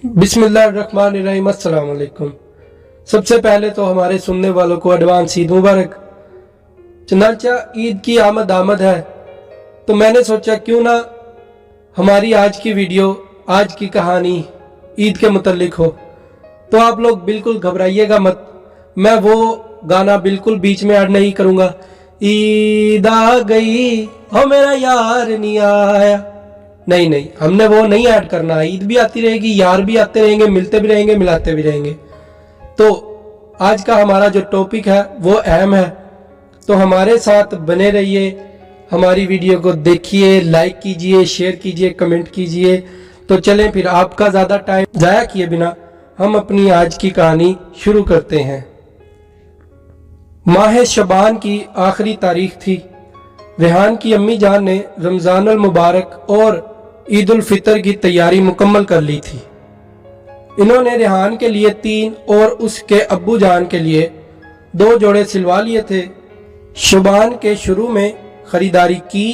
बिस्मिल्लाहिर्रहमानिर्रहीम। अस्सलाम वालेकुम। सबसे पहले तो हमारे सुनने वालों को एडवांस ईद मुबारक। चनाचा ईद की आमद है, तो मैंने सोचा क्यों ना हमारी आज की वीडियो, आज की कहानी ईद के मुतल्लिक हो। तो आप लोग बिल्कुल घबराइएगा मत, मैं वो गाना बिल्कुल बीच में ऐड नहीं करूँगा, ईद आ गई हो मेरा यार नहीं आया। नहीं, हमने वो नहीं ऐड करना। ईद भी आती रहेगी, यार भी आते रहेंगे, मिलते भी रहेंगे, मिलाते भी रहेंगे। तो आज का हमारा जो टॉपिक है वो अहम है, तो हमारे साथ बने रहिए, हमारी वीडियो को देखिए, लाइक कीजिए, शेयर कीजिए, कमेंट कीजिए। तो चलें फिर आपका ज़्यादा टाइम ज़ाया किए बिना हम अपनी आज की कहानी शुरू करते हैं। माह शबान की आखिरी तारीख थी। रेहान की अम्मी जान ने रमज़ान अल मुबारक और ईद उल फितर की तैयारी मुकम्मल कर ली थी। इन्होंने रेहान के लिए 3 और उसके अब्बू जान के लिए 2 जोड़े सिलवा लिए थे। शुबान के शुरू में खरीदारी की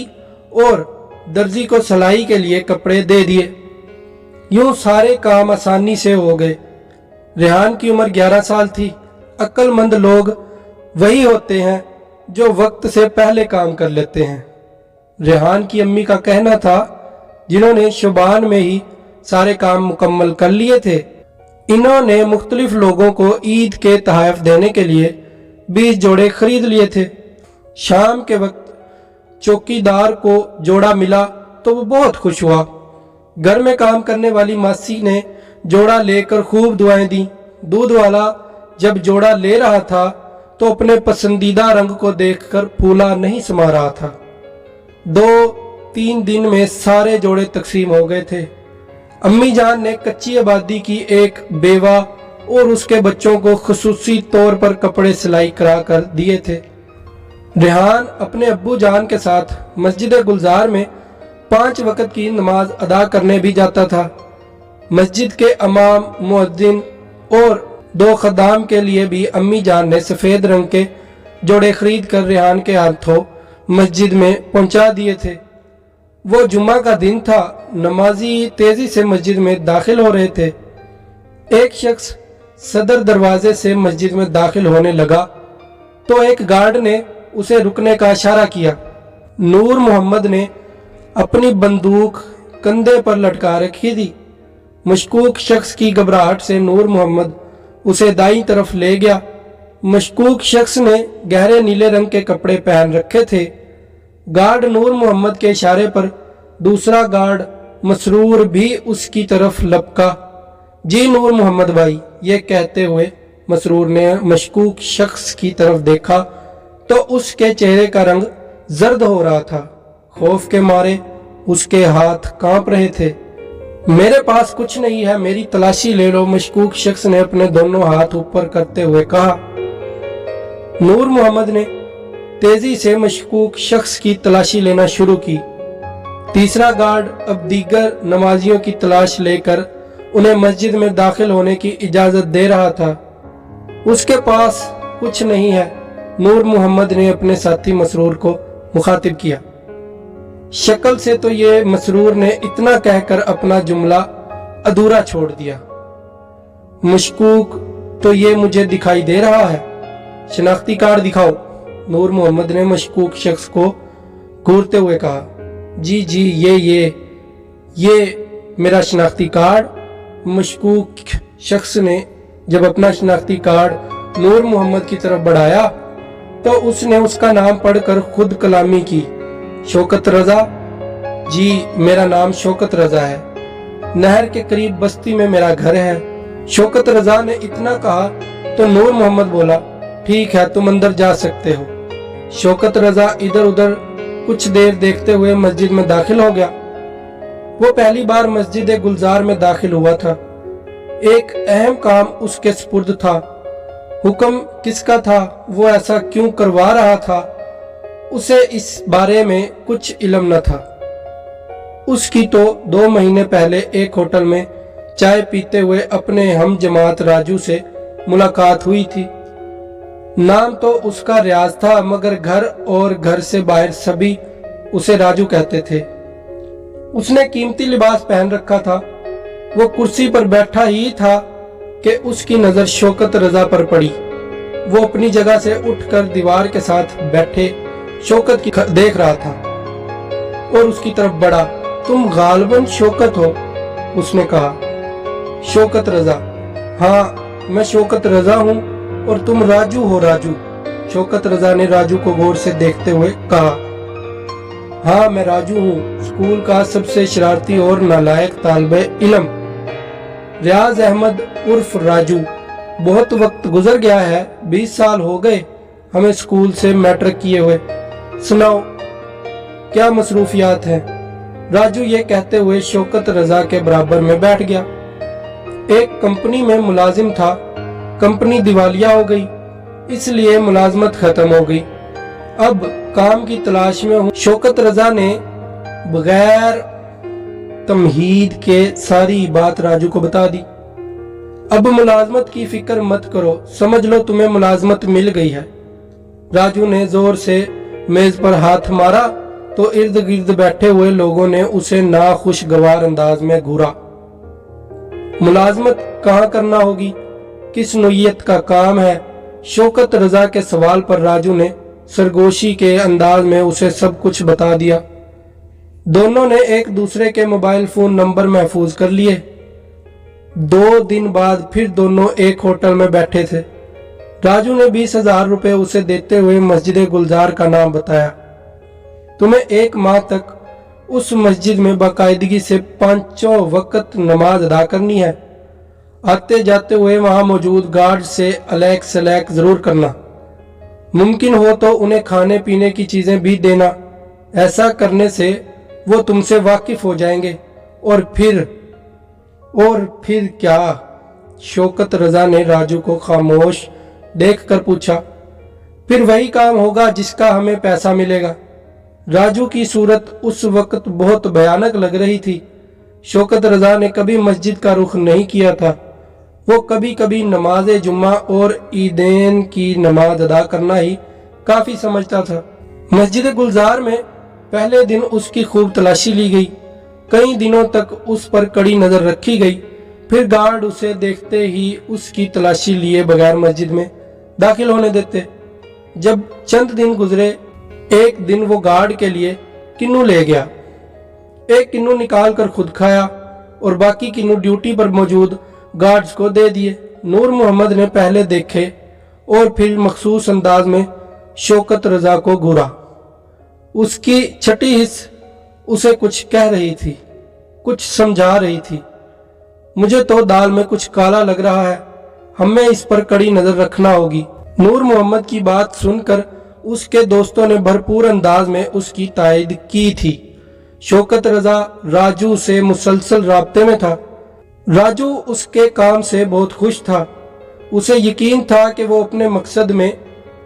और दर्जी को सिलाई के लिए कपड़े दे दिए। यूं सारे काम आसानी से हो गए। रेहान की उम्र 11 साल थी। अक्लमंद लोग वही होते हैं जो वक्त से पहले काम कर लेते हैं। रेहान की अम्मी का कहना था, जिन्होंने शुबान में ही सारे काम मुकम्मल कर लिए थे। इन्होंने मुख्तलिफ लोगों को ईद के तोहफे देने के लिए 20 जोड़े खरीद लिए थे। शाम के वक्त चौकीदार को जोड़ा मिला तो वो बहुत खुश हुआ। घर में काम करने वाली मासी ने जोड़ा लेकर खूब दुआएं दी। दूध वाला जब जोड़ा ले रहा था तो अपने पसंदीदा रंग को देखकर फूला नहीं समा रहा था। 2-3 दिन में सारे जोड़े तकसीम हो गए थे। अम्मी जान ने कच्ची आबादी की एक बेवा और उसके बच्चों को खुसूसी तौर पर कपड़े सिलाई करा कर दिए थे। रेहान अपने अब्बू जान के साथ मस्जिद गुलजार में 5 वक्त की नमाज अदा करने भी जाता था। मस्जिद के इमाम, मुअज्जिन और 2 खद्दाम के लिए भी अम्मी जान ने सफ़ेद रंग के जोड़े खरीद कर रेहान के हाथों मस्जिद में पहुंचा दिए थे। वो जुम्मा का दिन था। नमाजी तेजी से मस्जिद में दाखिल हो रहे थे। एक शख्स सदर दरवाजे से मस्जिद में दाखिल होने लगा तो एक गार्ड ने उसे रुकने का इशारा किया। नूर मोहम्मद ने अपनी बंदूक कंधे पर लटका रखी थी। मशकूक शख्स की घबराहट से नूर मोहम्मद उसे दाईं तरफ ले गया। मशकूक शख्स ने गहरे नीले रंग के कपड़े पहन रखे थे। गार्ड नूर मोहम्मद के इशारे पर दूसरा गार्ड मसरूर भी उसकी तरफ लपका। जी नूर मोहम्मद भाई, ये कहते हुए मसरूर ने मशकूक शख्स की तरफ देखा तो उसके चेहरे का रंग जर्द हो रहा था। खौफ के मारे उसके हाथ कांप रहे थे। मेरे पास कुछ नहीं है, मेरी तलाशी ले लो, मशकूक शख्स ने अपने दोनों हाथ ऊपर करते हुए कहा। नूर मोहम्मद ने तेजी से मशकूक शख्स की तलाशी लेना शुरू की। तीसरा गार्ड अब दीगर नमाजियों की तलाश लेकर उन्हें मस्जिद में दाखिल होने की इजाजत दे रहा था। उसके पास कुछ नहीं है, नूर मोहम्मद ने अपने साथी मसरूर को मुखातिब किया। शक्ल से तो ये मसरूर ने इतना कहकर अपना जुमला अधूरा छोड़ दिया। मशकूक तो ये मुझे दिखाई दे रहा है, शनाख्ती कार्ड दिखाओ, नूर मोहम्मद ने मशकूक शख्स को घूरते हुए कहा। जी ये मेरा शनाख्ती कार्ड। मशकूक शख्स ने जब अपना शनाख्ती कार्ड नूर मोहम्मद की तरफ बढ़ाया तो उसने उसका नाम पढ़कर खुद कलामी की। शौकत रजा। जी मेरा नाम शौकत रजा है, नहर के करीब बस्ती में मेरा घर है। शौकत रजा ने इतना कहा तो नूर मोहम्मद बोला, ठीक है तुम अंदर जा सकते हो। शौकत रजा इधर उधर कुछ देर देखते हुए मस्जिद में दाखिल हो गया। वो पहली बार मस्जिद गुलजार में दाखिल हुआ था। एक अहम काम उसके सुपुर्द था। हुक्म किसका था, वो ऐसा क्यों करवा रहा था, उसे इस बारे में कुछ इल्म न था। उसकी तो 2 महीने पहले एक होटल में चाय पीते हुए अपने हम जमात राजू से मुलाकात हुई थी। नाम तो उसका रियाज था, मगर घर और घर से बाहर सभी उसे राजू कहते थे। उसने कीमती लिबास पहन रखा था। वो कुर्सी पर बैठा ही था कि उसकी नजर शौकत रजा पर पड़ी। वो अपनी जगह से उठकर दीवार के साथ बैठे शौकत की देख रहा था और उसकी तरफ बढ़ा। तुम गालिबन शौकत हो, उसने कहा। शौकत रजा, हाँ मैं शौकत रजा हूँ और तुम राजू हो राजू। शौकत रजा ने राजू को गौर से देखते हुए कहा। हाँ मैं राजू हूँ, स्कूल का सबसे शरारती और नालायक तालिबे इल्म, रियाज अहमद उर्फ राजू। बहुत वक्त गुजर गया है, 20 साल हो गए हमें स्कूल से मैट्रिक किए हुए। सुनाओ क्या मसरूफियात हैं? राजू ये कहते हुए शौकत रजा के बराबर में बैठ गया। एक कंपनी में मुलाजिम था, कंपनी दिवालिया हो गई, इसलिए मुलाजमत खत्म हो गई। अब काम की तलाश में हूँ। शौकत रजा ने बगैर तमहीद के सारी बात राजू को बता दी। अब मुलाजमत की फिक्र मत करो, समझ लो तुम्हें मुलाजमत मिल गई है। राजू ने जोर से मेज पर हाथ मारा तो इर्द गिर्द बैठे हुए लोगों ने उसे नाखुशगवार अंदाज में घूरा। मुलाजमत कहाँ करना होगी, किस नौयत का काम है? शौकत रजा के सवाल पर राजू ने सरगोशी के अंदाज में उसे सब कुछ बता दिया। दोनों ने एक दूसरे के मोबाइल फोन नंबर महफूज कर लिए। 2 दिन बाद फिर दोनों एक होटल में बैठे थे। राजू ने 20,000 रुपए उसे देते हुए मस्जिद गुलजार का नाम बताया। तुम्हें 1 माह तक उस मस्जिद में बाकायदगी से 5 वक्त नमाज अदा करनी है। आते जाते हुए वहां मौजूद गार्ड से अलैक सलैक जरूर करना। मुमकिन हो तो उन्हें खाने पीने की चीजें भी देना। ऐसा करने से वो तुमसे वाकिफ हो जाएंगे। और फिर क्या? शौकत रजा ने राजू को खामोश देखकर पूछा। फिर वही काम होगा जिसका हमें पैसा मिलेगा। राजू की सूरत उस वक्त बहुत भयानक लग रही थी। शौकत रजा ने कभी मस्जिद का रुख नहीं किया था। वो कभी कभी नमाज जुम्मा और ईदैन की नमाज अदा करना ही काफी समझता था। मस्जिद गुलजार में पहले दिन उसकी खूब तलाशी ली गई। कई दिनों तक उस पर कड़ी नजर रखी गई। फिर गार्ड उसे देखते ही उसकी तलाशी लिए बगैर मस्जिद में दाखिल होने देते। जब चंद दिन गुजरे, एक दिन वो गार्ड के लिए किन्नू ले गया। एक किन्नू निकाल कर खुद खाया और बाकी किन्नू ड्यूटी पर मौजूद गार्ड्स को दे दिए। नूर मोहम्मद ने पहले देखे और फिर मखसूस अंदाज में शौकत रजा को घूरा। उसकी छठी हिस्स उसे कुछ कह रही थी, कुछ समझा रही थी। मुझे तो दाल में कुछ काला लग रहा है, हमें इस पर कड़ी नजर रखना होगी। नूर मोहम्मद की बात सुनकर उसके दोस्तों ने भरपूर अंदाज में उसकी तायद की थी। शौकत रजा राजू से मुसलसल राब्ते में था। राजू उसके काम से बहुत खुश था। उसे यकीन था कि वो अपने मकसद में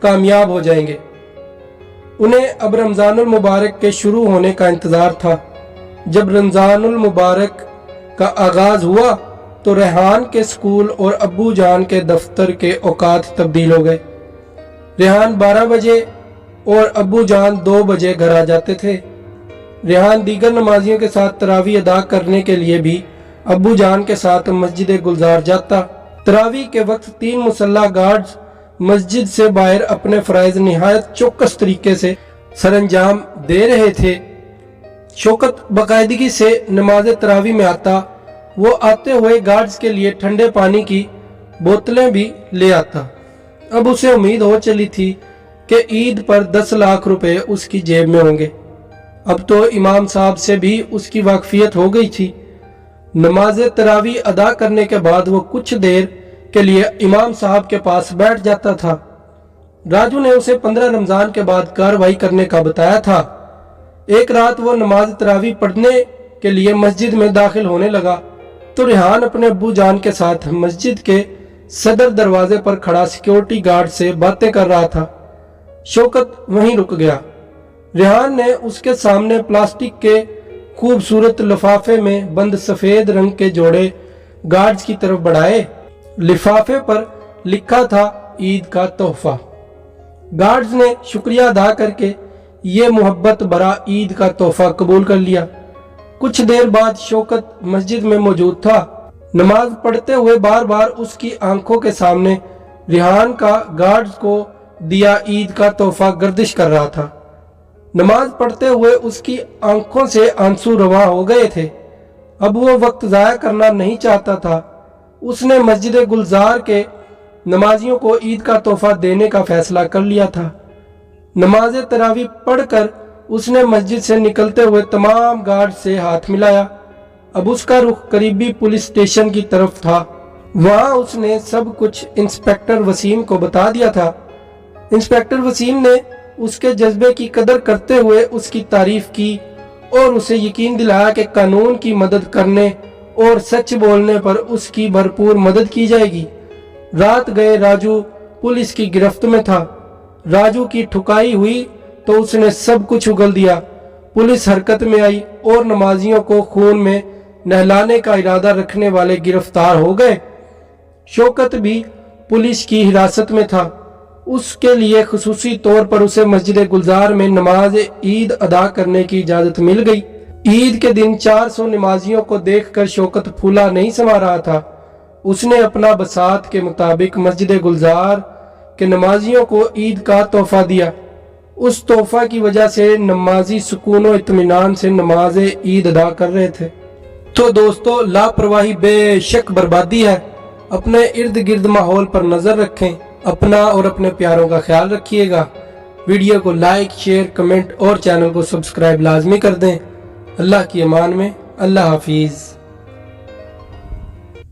कामयाब हो जाएंगे। उन्हें अब रमजानुल मुबारक के शुरू होने का इंतजार था। जब रमजानुल मुबारक का आगाज हुआ तो रेहान के स्कूल और अब्बू जान के दफ्तर के औकात तब्दील हो गए। रेहान 12 बजे और अब्बू जान 2 बजे घर आ जाते थे। रेहान दीगर नमाजियों के साथ तरावी अदा करने के लिए भी अब्बू जान के साथ मस्जिद गुलजार जाता। तरावी के वक्त 3 मुसल्ला गार्ड्स मस्जिद से बाहर अपने फराइज निहायत चौकस तरीके से सरंजाम दे रहे थे। शौकत बाकायदगी से नमाज तरावी में आता। वो आते हुए गार्ड्स के लिए ठंडे पानी की बोतलें भी ले आता। अब उसे उम्मीद हो चली थी कि ईद पर 10 लाख रुपए उसकी जेब में होंगे। अब तो इमाम साहब से भी उसकी वाकफियत हो गई थी। नमाज तरावी अदा करने के बाद वो कुछ देर के लिए इमाम साहब के पास बैठ जाता था। राजू ने उसे 15 रमजान के बाद कार्रवाई करने का बताया था। एक रात वो नमाज तरावी पढ़ने के लिए मस्जिद में दाखिल होने लगा तो रेहान अपने अब्बू जान के साथ मस्जिद के सदर दरवाजे पर खड़ा सिक्योरिटी गार्ड से बातें कर रहा था। शौकत वहीं रुक गया। रेहान ने उसके सामने प्लास्टिक के खूबसूरत लिफाफे में बंद सफेद रंग के जोड़े गार्ड्स की तरफ बढ़ाए। लिफाफे पर लिखा था ईद का तोहफा। गार्ड्स ने शुक्रिया अदा करके ये मोहब्बत भरा ईद का तोहफा कबूल कर लिया। कुछ देर बाद शौकत मस्जिद में मौजूद था। नमाज पढ़ते हुए बार बार उसकी आंखों के सामने रिहान का गार्ड्स को दिया ईद का तोहफा गर्दिश कर रहा था। नमाज पढ़ते हुए उसकी आंखों से आंसू रवा हो गए थे। अब वो वक्त ज़ाया करना नहीं चाहता था। उसने मस्जिद गुलजार के नमाजियों को ईद का तोहफा देने का फैसला कर लिया था। नमाज तरावी पढ़कर उसने मस्जिद से निकलते हुए तमाम गार्ड से हाथ मिलाया। अब उसका रुख करीबी पुलिस स्टेशन की तरफ था। वहां उसने सब कुछ इंस्पेक्टर वसीम को बता दिया था। इंस्पेक्टर वसीम ने उसके जज्बे की कदर करते हुए उसकी तारीफ की और उसे यकीन दिलाया कि कानून की मदद करने और सच बोलने पर उसकी भरपूर मदद की जाएगी। रात गए राजू पुलिस की गिरफ्त में था। राजू की ठुकाई हुई तो उसने सब कुछ उगल दिया। पुलिस हरकत में आई और नमाजियों को खून में नहलाने का इरादा रखने वाले गिरफ्तार हो गए। शौकत भी पुलिस की हिरासत में था। उसके लिए खुसूसी तौर पर उसे मस्जिद गुलजार में नमाज ईद अदा करने की इजाजत मिल गई। ईद के दिन 400 नमाजियों को देखकर शौकत फूला नहीं समा रहा था। उसने अपना बसात के मुताबिक मस्जिद गुलजार के नमाजियों को ईद का तोहफा दिया। उस तोहफा की वजह से नमाजी सुकून और इत्मीनान से नमाज ईद अदा कर रहे थे। तो दोस्तों, लापरवाही बेशक बर्बादी है। अपने इर्द गिर्द माहौल पर नजर रखें। अपना और अपने प्यारों का ख्याल रखिएगा। वीडियो को लाइक, शेयर, कमेंट और चैनल को सब्सक्राइब लाजमी कर दें। अल्लाह की अमान में। अल्लाह हाफिज।